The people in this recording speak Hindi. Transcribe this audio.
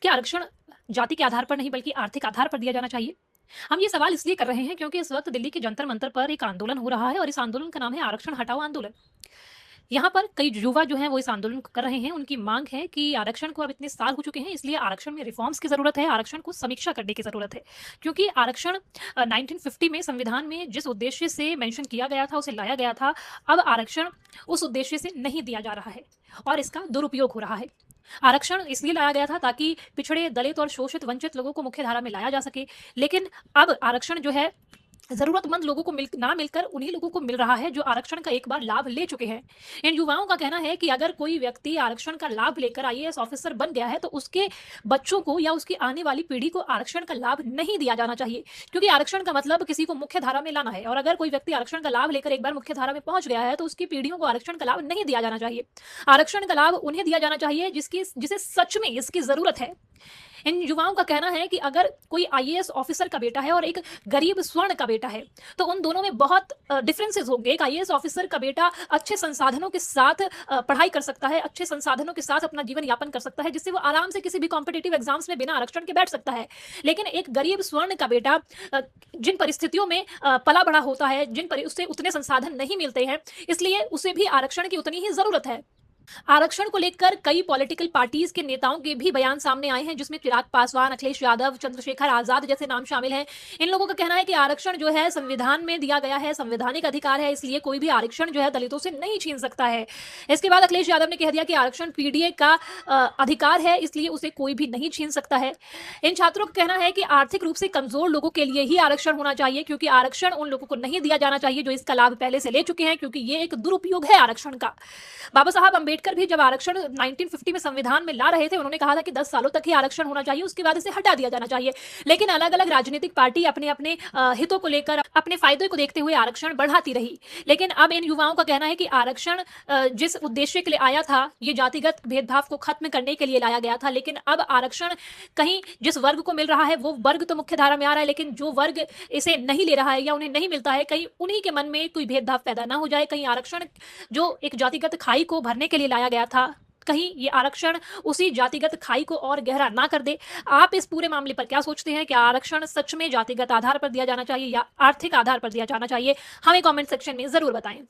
क्या आरक्षण जाति के आधार पर नहीं बल्कि आर्थिक आधार पर दिया जाना चाहिए? हम ये सवाल इसलिए कर रहे हैं क्योंकि इस वक्त दिल्ली के जंतर मंतर पर एक आंदोलन हो रहा है और इस आंदोलन का नाम है आरक्षण हटाओ आंदोलन। यहाँ पर कई युवा जो हैं वो इस आंदोलन कर रहे हैं। उनकी मांग है कि आरक्षण को अब इतने साल हो चुके हैं, इसलिए आरक्षण में रिफॉर्म्स की जरूरत है, आरक्षण को समीक्षा करने की जरूरत है। क्योंकि आरक्षण 1950 में संविधान में जिस उद्देश्य से मेंशन किया गया था, उसे लाया गया था, अब आरक्षण उस उद्देश्य से नहीं दिया जा रहा है और इसका दुरुपयोग हो रहा है। आरक्षण इसलिए लाया गया था ताकि पिछड़े, दलित और शोषित, वंचित लोगों को मुख्य धारा में लाया जा सके, लेकिन अब आरक्षण जो है जरूरतमंद लोगों को ना मिलकर उन्हीं लोगों को मिल रहा है जो आरक्षण का एक बार लाभ ले चुके हैं। इन युवाओं का कहना है कि अगर कोई व्यक्ति आरक्षण का लाभ लेकर आईएएस ऑफिसर बन गया है तो उसके बच्चों को या उसकी आने वाली पीढ़ी को आरक्षण का लाभ नहीं दिया जाना चाहिए, क्योंकि आरक्षण का मतलब किसी को मुख्य धारा में लाना है और अगर कोई व्यक्ति आरक्षण का लाभ लेकर एक बार मुख्य धारा में पहुंच गया है तो उसकी पीढ़ियों को आरक्षण का लाभ नहीं दिया जाना चाहिए। आरक्षण का लाभ उन्हें दिया जाना चाहिए जिसे सच में इसकी जरूरत है। इन युवाओं का कहना है कि अगर कोई आईएएस ऑफिसर का बेटा है और एक गरीब स्वर्ण का बेटा है तो उन दोनों में बहुत डिफरेंसेस होंगे। एक आईएएस ऑफिसर का बेटा अच्छे संसाधनों के साथ पढ़ाई कर सकता है, अच्छे संसाधनों के साथ अपना जीवन यापन कर सकता है, जिससे वो आराम से किसी भी कॉम्पिटिटिव एग्जाम्स में बिना आरक्षण के बैठ सकता है। लेकिन एक गरीब स्वर्ण का बेटा जिन परिस्थितियों में पला बड़ा होता है, उससे उतने संसाधन नहीं मिलते हैं, इसलिए उसे भी आरक्षण की उतनी ही जरूरत है। आरक्षण को लेकर कई पॉलिटिकल पार्टीज के नेताओं के भी बयान सामने आए हैं, जिसमें चिराग पासवान, अखिलेश यादव, चंद्रशेखर आजाद जैसे नाम शामिल हैं। इन लोगों का कहना है कि आरक्षण जो है संविधान में दिया गया है, संवैधानिक अधिकार है, इसलिए कोई भी आरक्षण जो है दलितों से नहीं छीन सकता है। इसके बाद अखिलेश यादव ने कह दिया कि आरक्षण पीडीए का अधिकार है, इसलिए उसे कोई भी नहीं छीन सकता है। इन छात्रों का कहना है कि आर्थिक रूप से कमजोर लोगों के लिए ही आरक्षण होना चाहिए, क्योंकि आरक्षण उन लोगों को नहीं दिया जाना चाहिए जो इसका लाभ पहले से ले चुके हैं, क्योंकि ये एक दुरुपयोग है आरक्षण का। बाबा साहब अंबेडकर भी जब आरक्षण 1950 में संविधान में ला रहे थे, उन्होंने कहा था कि 10 सालों तक ही आरक्षण होना चाहिए, उसके बाद इसे हटा दिया जाना चाहिए। लेकिन अलग अलग राजनीतिक पार्टी अपने अपने हितों को लेकर, अपने फायदे को देखते हुए आरक्षण बढ़ाती रही। लेकिन अब इन युवाओं का कहना है कि आरक्षण जिस उद्देश्य के लिए आया था, ये जातिगत भेदभाव को खत्म करने के लिए लाया गया था, लेकिन अब आरक्षण कहीं जिस वर्ग को मिल रहा है वो वर्ग तो मुख्य धारा में आ रहा है, लेकिन जो वर्ग इसे नहीं ले रहा है या उन्हें नहीं मिलता है, कहीं उन्हीं के मन में कोई भेदभाव पैदा ना हो जाए। कहीं आरक्षण जो एक जातिगत खाई को भरने के लिए लाया गया था, कहीं ये आरक्षण उसी जातिगत खाई को और गहरा ना कर दे। आप इस पूरे मामले पर क्या सोचते हैं? क्या आरक्षण सच में जातिगत आधार पर दिया जाना चाहिए या आर्थिक आधार पर दिया जाना चाहिए? हमें कमेंट सेक्शन में जरूर बताएं।